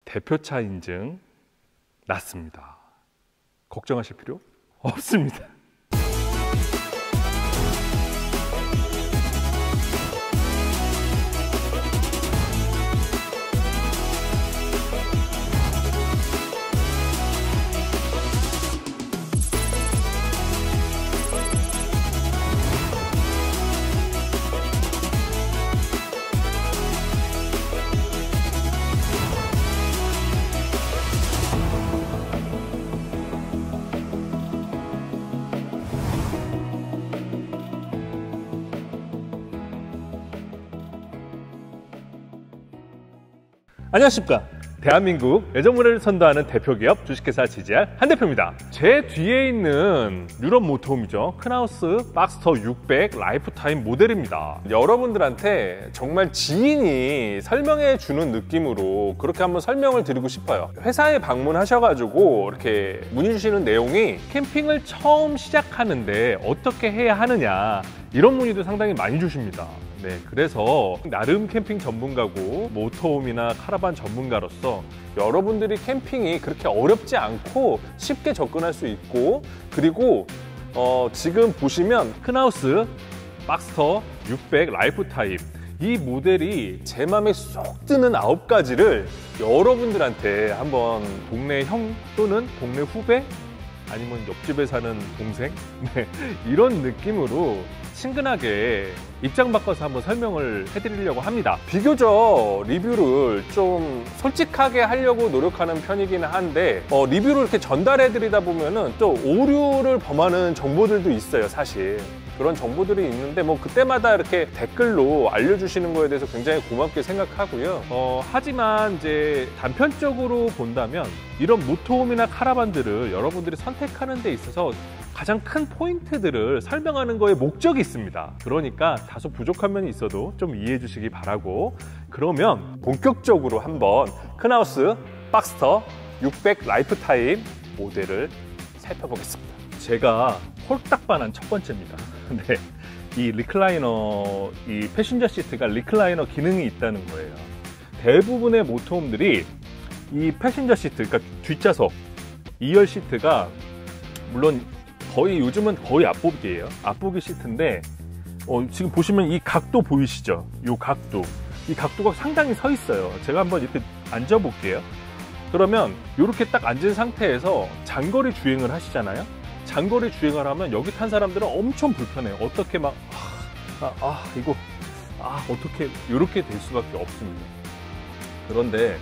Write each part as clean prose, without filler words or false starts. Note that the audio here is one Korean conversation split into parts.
대표차 인증 났습니다. 걱정하실 필요 없습니다. 안녕하십니까. 대한민국 예전문화를 선도하는 대표기업 주식회사 GGR 한대표입니다. 제 뒤에 있는 유럽 모터홈이죠. 크나우스 박스터 600 라이프타임 모델입니다. 여러분들한테 정말 지인이 설명해 주는 느낌으로 그렇게 한번 설명을 드리고 싶어요. 회사에 방문하셔가지고 이렇게 문의 주시는 내용이 캠핑을 처음 시작하는데 어떻게 해야 하느냐, 이런 문의도 상당히 많이 주십니다. 네, 그래서 나름 캠핑 전문가고 모터홈이나 카라반 전문가로서 여러분들이 캠핑이 그렇게 어렵지 않고 쉽게 접근할 수 있고, 그리고 지금 보시면 크나우스 박스터 600 라이프타임, 이 모델이 제 맘에 쏙 드는 9가지를 여러분들한테 한번 동네 형 또는 동네 후배 아니면 옆집에 사는 동생, 네, 이런 느낌으로 친근하게 입장 바꿔서 한번 설명을 해드리려고 합니다. 비교적 리뷰를 좀 솔직하게 하려고 노력하는 편이긴 한데 리뷰를 이렇게 전달해드리다 보면은 또 오류를 범하는 정보들도 있어요. 사실 그런 정보들이 있는데 뭐 그때마다 이렇게 댓글로 알려주시는 거에 대해서 굉장히 고맙게 생각하고요. 하지만 이제 단편적으로 본다면 이런 모터홈이나 카라반들을 여러분들이 선택하는 데 있어서 가장 큰 포인트들을 설명하는 거에 목적이 있습니다. 그러니까 다소 부족한 면이 있어도 좀 이해해 주시기 바라고, 그러면 본격적으로 한번 크나우스 박스터 600 라이프타임 모델을 살펴보겠습니다. 제가 홀딱 반한 첫 번째입니다. 네, 이 리클라이너, 이 패신저 시트가 리클라이너 기능이 있다는 거예요. 대부분의 모터홈들이 이 패신저 시트, 그러니까 뒷좌석 2열 시트가 물론 거의 요즘은 거의 앞보기예요. 앞보기 시트인데 지금 보시면 이 각도 보이시죠? 이 각도, 이 각도가 상당히 서 있어요. 제가 한번 이렇게 앉아 볼게요. 그러면 이렇게 딱 앉은 상태에서 장거리 주행을 하시잖아요. 장거리 주행을 하면 여기 탄 사람들은 엄청 불편해요. 어떻게 막 어떻게 이렇게 될 수밖에 없습니다. 그런데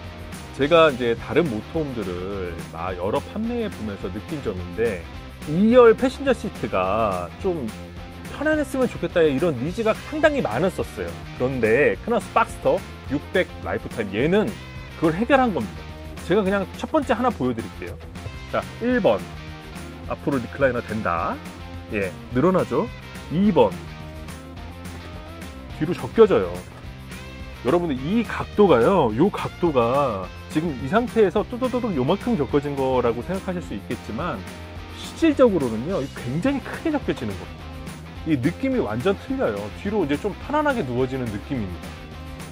제가 이제 다른 모터홈들을 여러 판매해 보면서 느낀 점인데, 2열 패신저 시트가 좀 편안했으면 좋겠다, 이런 니즈가 상당히 많았었어요. 그런데 크나우스 박스터 600 라이프타임, 얘는 그걸 해결한 겁니다. 제가 그냥 첫 번째 하나 보여드릴게요. 자, 1번 앞으로 리클라이너 된다. 예, 늘어나죠. 2번 뒤로 적혀져요. 여러분들 이 각도가요, 이 각도가 지금 이 상태에서 뚜두두둑 요만큼 적혀진 거라고 생각하실 수 있겠지만 실질적으로는요 굉장히 크게 적혀지는 겁니다. 이 느낌이 완전 틀려요. 뒤로 이제 좀 편안하게 누워지는 느낌입니다.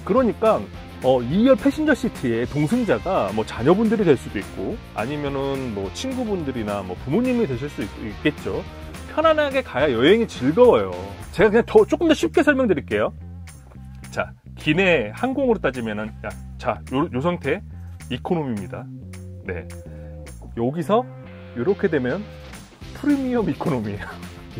그러니까 2열 패신저 시트에 동승자가 뭐 자녀분들이 될 수도 있고 아니면은 뭐 친구분들이나 뭐 부모님이 되실 수 있겠죠. 편안하게 가야 여행이 즐거워요. 제가 그냥 조금 더 쉽게 설명드릴게요. 자, 기내 항공으로 따지면은 요 상태 이코노미입니다. 네, 여기서 이렇게 되면 프리미엄 이코노미예요.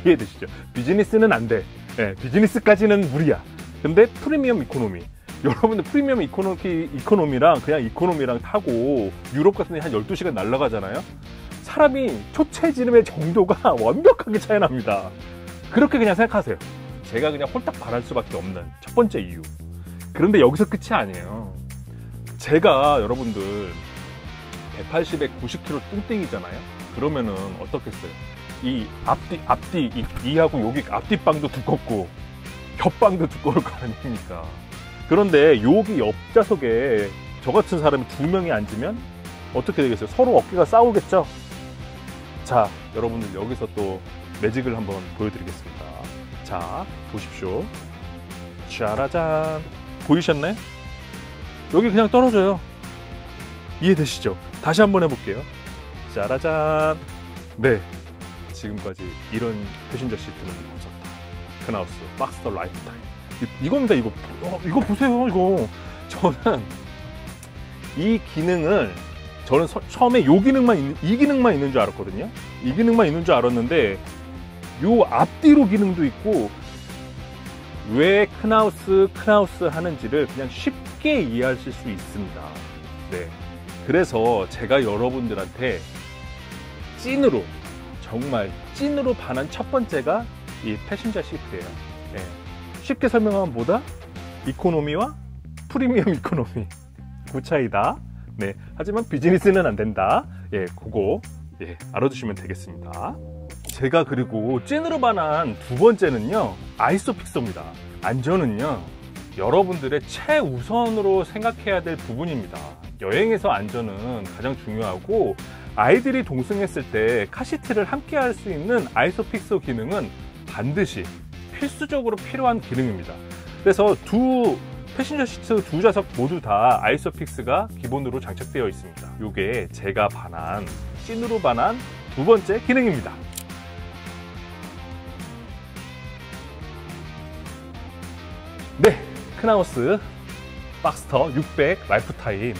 이해되시죠? 비즈니스는 안 돼. 네, 비즈니스까지는 무리야. 근데 프리미엄 이코노미, 여러분들 프리미엄 이코노미랑 그냥 이코노미랑 타고 유럽 같은 데 한 12시간 날아가잖아요. 사람이 초체지름의 정도가 완벽하게 차이 납니다. 그렇게 그냥 생각하세요. 제가 그냥 홀딱 반할 수밖에 없는 첫 번째 이유. 그런데 여기서 끝이 아니에요. 제가 여러분들 180에 90kg 뚱땡이잖아요. 그러면은 어떻겠어요? 이 앞뒤 이하고 여기 앞뒷방도 두껍고 겹방도 두꺼울 거 아닙니까? 그런데 여기 옆좌석에 저 같은 사람이 2명이 앉으면 어떻게 되겠어요? 서로 어깨가 싸우겠죠? 자, 여러분들 여기서 또 매직을 한번 보여드리겠습니다. 자, 보십시오. 짜라잔, 보이셨나요? 여기 그냥 떨어져요. 이해되시죠? 다시 한번 해볼게요. 짜라잔. 네, 지금까지 이런 패신저 시트는 없었다. 크나우스 박스터 라이프타임. 이겁니다. 이거 보세요. 이거 저는 이 기능을 처음에 이 기능만 있는 줄 알았거든요. 이 기능만 있는 줄 알았는데 요 앞뒤로 기능도 있고, 왜 크나우스 하는지를 그냥 쉽게 이해하실 수 있습니다. 네, 그래서 제가 여러분들한테 찐으로, 정말 찐으로 반한 첫 번째가 이 패신저 시트예요. 네, 쉽게 설명하면 뭐다? 이코노미와 프리미엄 이코노미 그 차이다. 네, 하지만 비즈니스는 안 된다. 예, 그거 알아두시면 되겠습니다. 제가 그리고 찐으로 반한 두 번째는요, 아이소픽서입니다. 안전은요, 여러분들의 최우선으로 생각해야 될 부분입니다. 여행에서 안전은 가장 중요하고, 아이들이 동승했을 때 카시트를 함께 할 수 있는 아이소픽서 기능은 반드시 필수적으로 필요한 기능입니다. 그래서 패신저 시트 두 좌석 모두 다 아이소픽스가 기본으로 장착되어 있습니다. 이게 제가 찐으로 반한 두 번째 기능입니다. 네, 크나우스 박스터 600 라이프타임,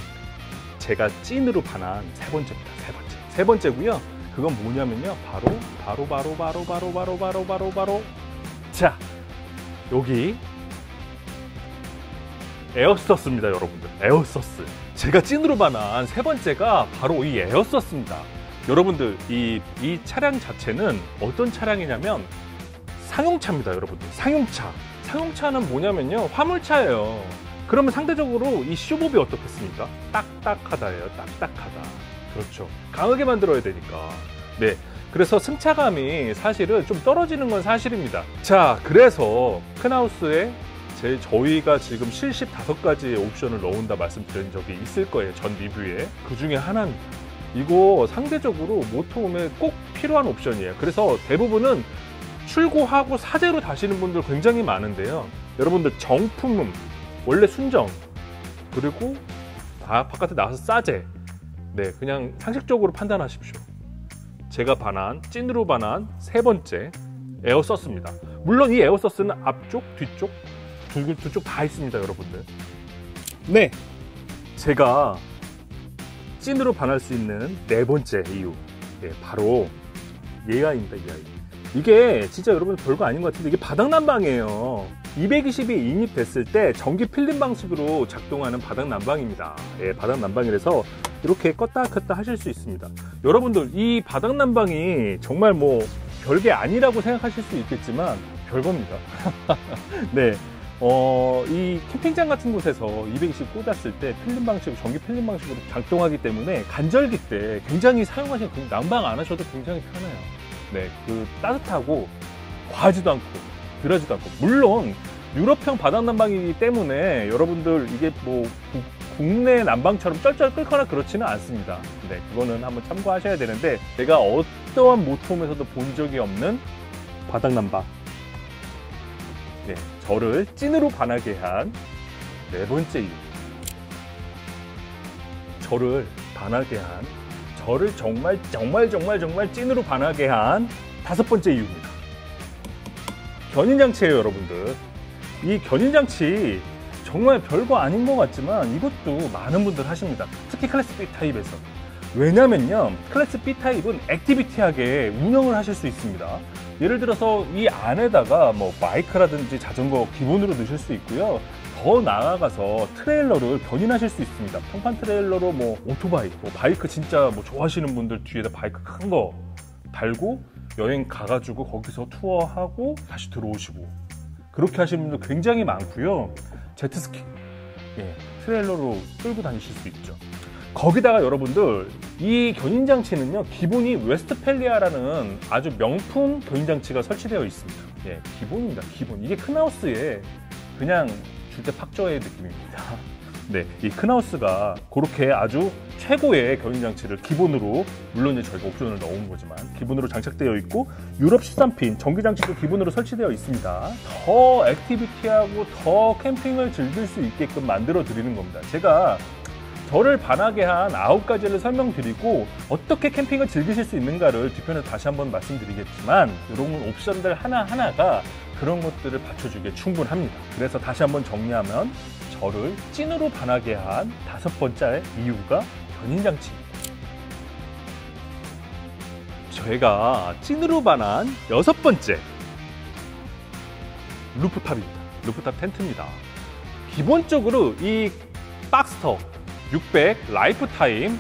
제가 찐으로 반한 세 번째입니다. 세 번째고요. 그건 뭐냐면요, 바로 자, 여기 에어서스입니다. 여러분들, 에어서스. 제가 찐으로 반한 세 번째가 바로 이 에어서스입니다. 여러분들, 이 차량 자체는 어떤 차량이냐면 상용차입니다. 여러분들, 상용차는 뭐냐면요, 화물차예요. 그러면 상대적으로 이 슈법이 어떻겠습니까? 딱딱하다예요. 딱딱하다. 그렇죠, 강하게 만들어야 되니까. 네, 그래서 승차감이 사실은 좀 떨어지는 건 사실입니다. 자, 그래서 크나우스에 저희가 지금 75가지의 옵션을 넣은다 말씀드린 적이 있을 거예요, 전 리뷰에. 그 중에 하나입니다. 이거 상대적으로 모터홈에 꼭 필요한 옵션이에요. 그래서 대부분은 출고하고 사제로 다시는 분들 굉장히 많은데요, 여러분들 정품은 원래 순정, 그리고 바깥에 나와서 싸제, 네, 그냥 상식적으로 판단하십시오. 제가 찐으로 반한 세 번째 에어서스입니다. 물론 이 에어서스는 앞쪽, 뒤쪽, 두 쪽 다 있습니다. 여러분들, 네, 제가 찐으로 반할 수 있는 네 번째 이유, 네, 바로 얘아입니다. 이게 진짜 여러분 별거 아닌 것 같은데, 이게 바닥난방이에요. 220이 인입됐을 때 전기 필름 방식으로 작동하는 바닥난방입니다. 예, 바닥난방이라서 이렇게 껐다 켰다 하실 수 있습니다. 여러분들, 이 바닥난방이 정말 뭐 별게 아니라고 생각하실 수 있겠지만 별겁니다. 네, 이 캠핑장 같은 곳에서 220 꽂았을 때 전기 필름 방식으로 작동하기 때문에 간절기 때 굉장히 사용하시는, 난방 안 하셔도 굉장히 편해요. 네, 따뜻하고 과하지도 않고 덜하지도 않고. 물론 유럽형 바닥난방이기 때문에 여러분들 이게 뭐 국내 난방처럼 쩔쩔 끓거나 그렇지는 않습니다. 네, 그거는 한번 참고하셔야 되는데, 제가 어떠한 모터홈에서도 본 적이 없는 바닥난방, 네, 저를 찐으로 반하게 한 네 번째 이유, 저를 정말 찐으로 반하게 한 다섯 번째 이유입니다. 견인장치예요. 여러분들, 이 견인장치 정말 별거 아닌 것 같지만 이것도 많은 분들 하십니다. 특히 클래스 B 타입에서. 왜냐면요, 클래스 B 타입은 액티비티하게 운영을 하실 수 있습니다. 예를 들어서 이 안에다가 뭐 바이크라든지 자전거 기본으로 넣으실 수 있고요. 더 나아가서 트레일러를 견인하실 수 있습니다. 평판 트레일러로 뭐 오토바이, 바이크 진짜 뭐 좋아하시는 분들 뒤에다 바이크 큰 거 달고 여행 가가지고 거기서 투어하고 다시 들어오시고, 그렇게 하시는 분들 굉장히 많고요. 제트스키, 예, 트레일러로 끌고 다니실 수 있죠. 거기다가 여러분들, 이 견인장치는요, 기본이 웨스트펠리아라는 아주 명품 견인장치가 설치되어 있습니다. 예, 기본입니다. 기본. 이게 크나우스의 그냥 줄때 팍저의 느낌입니다. 네, 이 크나우스가 그렇게 아주 최고의 견인장치를 기본으로, 물론 이제 저희가 옵션을 넣은 거지만 기본으로 장착되어 있고, 유럽 13핀 전기장치도 기본으로 설치되어 있습니다. 더 액티비티하고 더 캠핑을 즐길 수 있게끔 만들어 드리는 겁니다. 제가 저를 반하게 한 9가지를 설명드리고 어떻게 캠핑을 즐기실 수 있는가를 뒤편에서 다시 한번 말씀드리겠지만 이런 옵션들 하나하나가 그런 것들을 받쳐주기에 충분합니다. 그래서 다시 한번 정리하면 저를 찐으로 반하게 한 5번째 이유가 견인장치입니다. 제가 찐으로 반한 6번째 루프탑입니다. 루프탑 텐트입니다. 기본적으로 이 박스터 600 라이프타임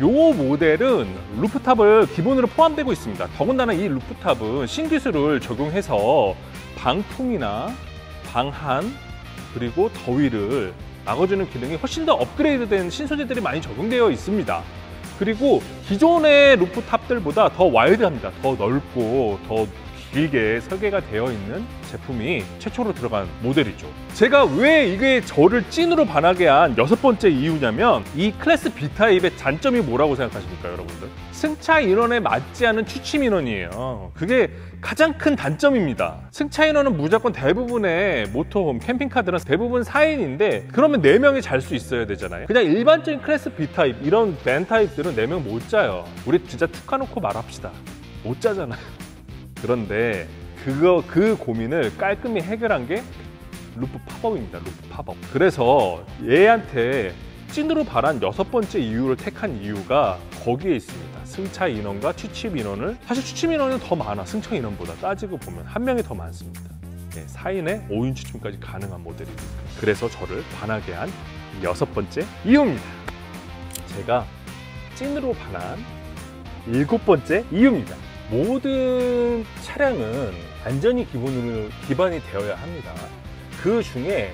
요 모델은 루프탑을 기본으로 포함되고 있습니다. 더군다나 이 루프탑은 신기술을 적용해서 방풍이나 방한 그리고 더위를 막아주는 기능이 훨씬 더 업그레이드된 신소재들이 많이 적용되어 있습니다. 그리고 기존의 루프탑들보다 더 와이드합니다. 더 넓고 더 길게 설계가 되어 있는 제품이 최초로 들어간 모델이죠. 제가 왜 이게 저를 찐으로 반하게 한 6번째 이유냐면 이 클래스 B타입의 단점이 뭐라고 생각하십니까, 여러분들? 승차 인원에 맞지 않은 취침 인원이에요. 그게 가장 큰 단점입니다. 승차 인원은 무조건 대부분의 모터홈, 캠핑카들은 대부분 4인인데 그러면 4명이 잘 수 있어야 되잖아요. 그냥 일반적인 클래스 B타입, 이런 밴 타입들은 4명 못 자요. 우리 진짜 툭 까놓고 말합시다. 못 자잖아요. 그런데 그 고민을 깔끔히 해결한 게 루프 팝업입니다. 루프 팝업. 그래서 얘한테 찐으로 반한 6번째 이유를 택한 이유가 거기에 있습니다. 승차 인원과 취침 인원을, 사실 취침 인원은 더 많아. 승차 인원보다 따지고 보면 한 명이 더 많습니다. 4인의 5인 취침까지 가능한 모델입니다. 그래서 저를 반하게 한 6번째 이유입니다. 제가 찐으로 반한 7번째 이유입니다. 모든 차량은 안전이 기반이 되어야 합니다. 그 중에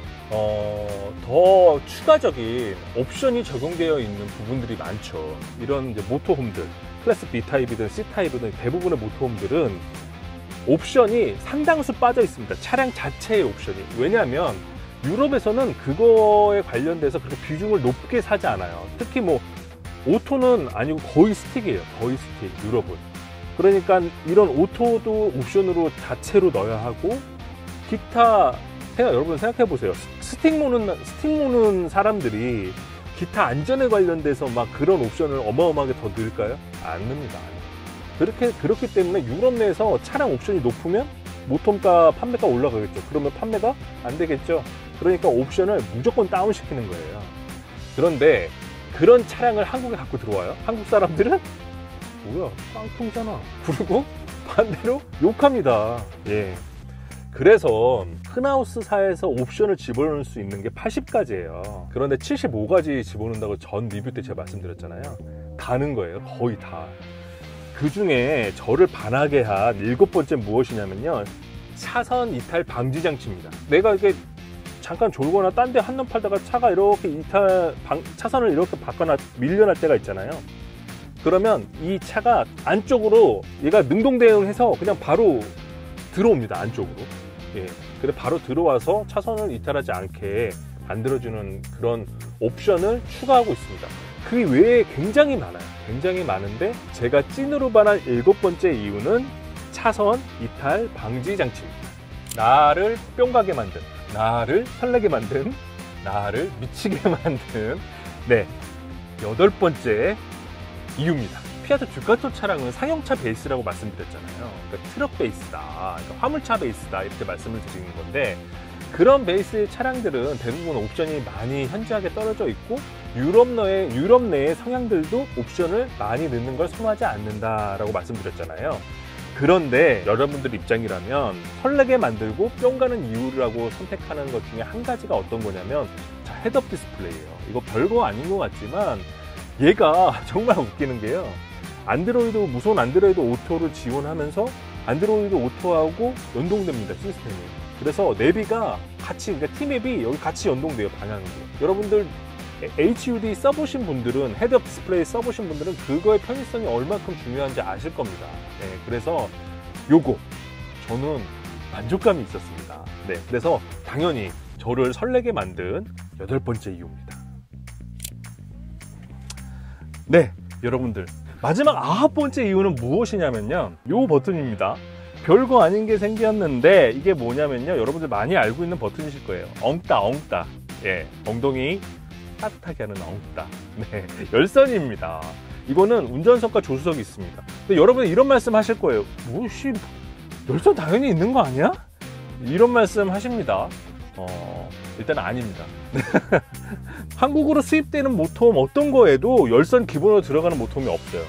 더 추가적인 옵션이 적용되어 있는 부분들이 많죠. 이런 이제 모터홈들, 클래스 B타입이든 C타입이든 대부분의 모터홈들은 옵션이 상당수 빠져 있습니다. 차량 자체의 옵션이. 왜냐하면 유럽에서는 그거에 관련돼서 그렇게 비중을 높게 사지 않아요. 특히 뭐 오토는 아니고 거의 스틱이에요. 거의 스틱, 유럽은. 그러니까 이런 오토도 옵션으로 자체로 넣어야 하고, 기타 여러분 생각해 보세요. 스틱 모는 사람들이 기타 안전에 관련돼서 막 그런 옵션을 어마어마하게 더 넣을까요? 안 넣습니다. 그렇기 때문에 유럽 내에서 차량 옵션이 높으면 모터가 판매가 올라가겠죠. 그러면 판매가 안 되겠죠. 그러니까 옵션을 무조건 다운시키는 거예요. 그런데 그런 차량을 한국에 갖고 들어와요. 한국 사람들은 뭐야, 깡통이잖아. 그리고 반대로 욕합니다. 예. 그래서 큰하우스사에서 옵션을 집어넣을 수 있는 게 80가지예요. 그런데 75가지 집어넣는다고 전 리뷰 때 제가 말씀드렸잖아요. 다는 거예요. 거의 다. 그 중에 저를 반하게 한 7번째 무엇이냐면요, 차선 이탈 방지 장치입니다. 내가 이게 잠깐 졸거나 딴 데 한눈 팔다가 차가 이렇게 차선을 이렇게 바꿔나 밀려날 때가 있잖아요. 그러면 이 차가 안쪽으로 얘가 능동 대응해서 그냥 바로 들어옵니다. 안쪽으로. 예. 그래 바로 들어와서 차선을 이탈하지 않게 만들어주는 그런 옵션을 추가하고 있습니다. 그 외에 굉장히 많아요. 굉장히 많은데 제가 찐으로 반한 7번째 이유는 차선 이탈 방지 장치입니다. 나를 뿅 가게 만든, 나를 설레게 만든, 나를 미치게 만든 8번째 이유입니다. 피아트 듀카토 차량은 상용차 베이스라고 말씀드렸잖아요. 그러니까 트럭 베이스다, 그러니까 화물차 베이스다, 이렇게 말씀을 드리는 건데, 그런 베이스의 차량들은 대부분 옵션이 많이 현저하게 떨어져 있고 유럽 내의 성향들도 옵션을 많이 넣는 걸 선호하지 않는다라고 말씀드렸잖아요. 그런데 여러분들 입장이라면 설레게 만들고 뿅 가는 이유라고 선택하는 것 중에 한 가지가 어떤 거냐면, 자, 헤드업 디스플레이예요. 이거 별거 아닌 것 같지만 얘가 정말 웃기는 게요, 무선 안드로이드 오토를 지원하면서 안드로이드 오토하고 연동됩니다, 시스템이. 그래서 내비가 같이, 그러니까 T맵이 여기 같이 연동돼요, 방향이. 여러분들 HUD 써보신 분들은, 헤드업 디스플레이 써보신 분들은 그거의 편의성이 얼마큼 중요한지 아실 겁니다. 네, 그래서 요거 저는 만족감이 있었습니다. 네, 그래서 당연히 저를 설레게 만든 8번째 이유입니다. 네, 여러분들 마지막 9번째 이유는 무엇이냐면요, 요 버튼입니다. 별거 아닌 게 생겼는데 이게 뭐냐면요, 여러분들 많이 알고 있는 버튼이실 거예요. 엉따. 예, 엉덩이 따뜻하게 하는 엉따. 네, 열선입니다. 이거는 운전석과 조수석이 있습니다. 근데 여러분 이런 말씀 하실 거예요. 뭐씨, 열선 당연히 있는 거 아니야? 이런 말씀 하십니다. 일단 아닙니다. 한국으로 수입되는 모터홈 어떤 거에도 열선 기본으로 들어가는 모터홈이 없어요.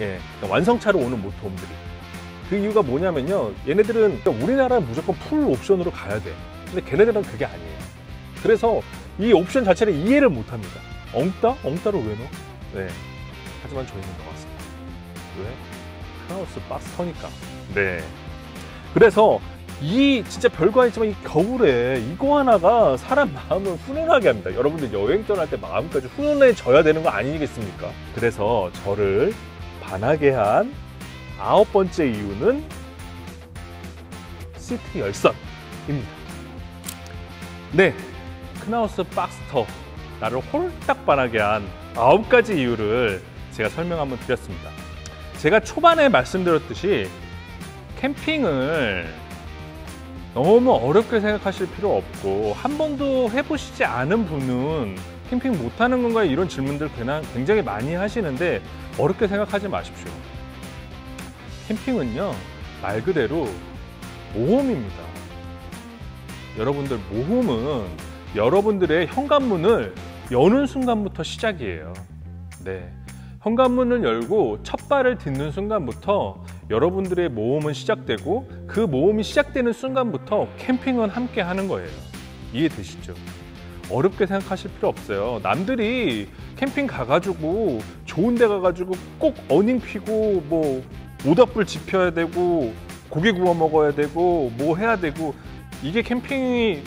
예, 완성차로 오는 모터홈들이. 그 이유가 뭐냐면요, 얘네들은 우리나라는 무조건 풀 옵션으로 가야 돼. 근데 걔네들은 그게 아니에요. 그래서 이 옵션 자체를 이해를 못 합니다. 엉따? 엉따를 왜 넣어? 네. 하지만 저희는 넣었습니다. 왜? 크라우스 박스터니까. 네. 그래서 이 진짜 별거 아니지만 이 겨울에 이거 하나가 사람 마음을 훈훈하게 합니다. 여러분들 여행 떠날 때 마음까지 훈훈해져야 되는 거 아니겠습니까? 그래서 저를 반하게 한 9번째 이유는 시트 열선입니다. 네, 크나우스 박스터 나를 홀딱 반하게 한 9가지 이유를 제가 설명 한번 드렸습니다. 제가 초반에 말씀드렸듯이 캠핑을 너무 어렵게 생각하실 필요 없고, 한 번도 해보시지 않은 분은 캠핑 못하는 건가요? 이런 질문들 굉장히 많이 하시는데 어렵게 생각하지 마십시오. 캠핑은요, 말 그대로 모험입니다. 여러분들, 모험은 여러분들의 현관문을 여는 순간부터 시작이에요. 네, 현관문을 열고 첫 발을 딛는 순간부터 여러분들의 모험은 시작되고, 그 모험이 시작되는 순간부터 캠핑은 함께 하는 거예요. 이해되시죠? 어렵게 생각하실 필요 없어요. 남들이 캠핑 가가지고 좋은 데 가가지고 꼭 어닝 피고 뭐 모닥불 지펴야 되고 고기 구워 먹어야 되고 뭐 해야 되고, 이게 캠핑이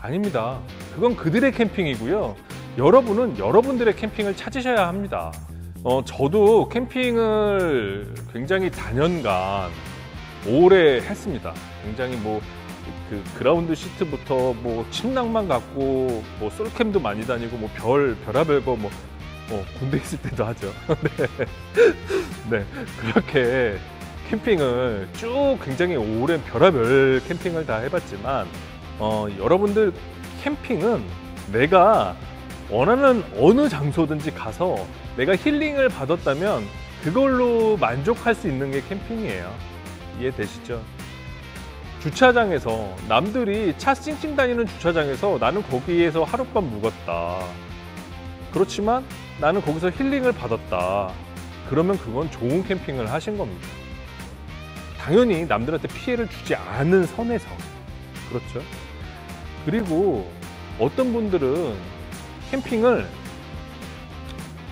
아닙니다. 그건 그들의 캠핑이고요. 여러분은 여러분들의 캠핑을 찾으셔야 합니다. 저도 캠핑을 굉장히 다년간 오래 했습니다. 굉장히 그 그라운드 시트부터 침낭만 갖고 솔캠도 많이 다니고 별의별 거 군대 있을 때도 하죠. 네. 네, 그렇게 캠핑을 쭉 굉장히 오랜 별의별 캠핑을 다 해봤지만, 여러분들 캠핑은 내가 원하는 어느 장소든지 가서 내가 힐링을 받았다면 그걸로 만족할 수 있는 게 캠핑이에요. 이해되시죠? 주차장에서 남들이 차 찡찡 다니는 주차장에서 나는 거기에서 하룻밤 묵었다. 그렇지만 나는 거기서 힐링을 받았다. 그러면 그건 좋은 캠핑을 하신 겁니다. 당연히 남들한테 피해를 주지 않은 선에서. 그렇죠? 그리고 어떤 분들은 캠핑을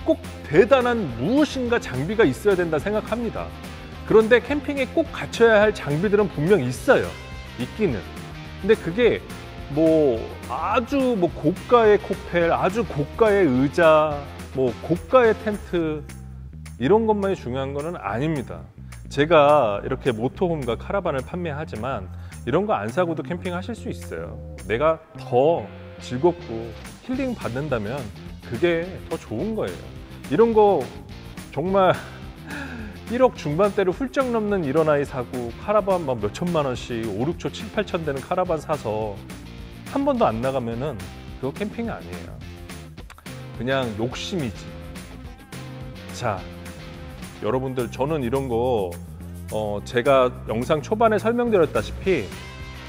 꼭 대단한 무엇인가 장비가 있어야 된다 생각합니다. 그런데 캠핑에 꼭 갖춰야 할 장비들은 분명 있어요. 있기는. 근데 그게 아주 고가의 코펠, 아주 고가의 의자, 고가의 텐트, 이런 것만이 중요한 거는 아닙니다. 제가 이렇게 모터홈과 카라반을 판매하지만 이런 거 안 사고도 캠핑 하실 수 있어요. 내가 더 즐겁고 힐링 받는다면 그게 더 좋은 거예요. 이런 거 정말 1억 중반대를 훌쩍 넘는 이런 아이 사고 카라반 몇 천만 원씩 5, 6초, 7, 8천 되는 카라반 사서 한 번도 안 나가면은 그거 캠핑이 아니에요. 그냥 욕심이지. 자, 여러분들, 저는 이런 거 제가 영상 초반에 설명드렸다시피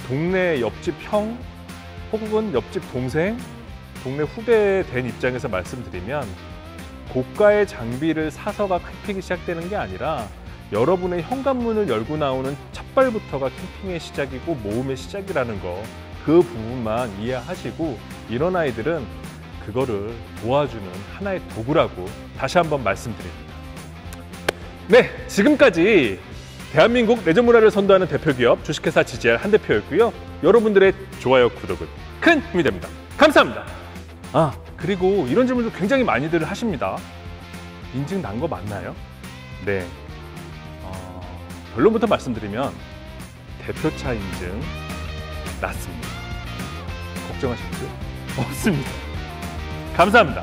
동네 옆집 형 혹은 옆집 동생, 동네 후배 된 입장에서 말씀드리면, 고가의 장비를 사서가 캠핑이 시작되는 게 아니라 여러분의 현관문을 열고 나오는 첫 발부터가 캠핑의 시작이고 모험의 시작이라는 거, 그 부분만 이해하시고, 이런 아이들은 그거를 도와주는 하나의 도구라고 다시 한번 말씀드립니다. 네, 지금까지 대한민국 내전 문화를 선도하는 대표기업 주식회사 GGR 한 대표였고요. 여러분들의 좋아요, 구독은 큰 힘이 됩니다. 감사합니다. 그리고 이런 질문도 굉장히 많이들 하십니다. 인증 난 거 맞나요? 네. 결론부터 말씀드리면 대표차 인증 났습니다. 걱정하실 필요 없습니다. 감사합니다.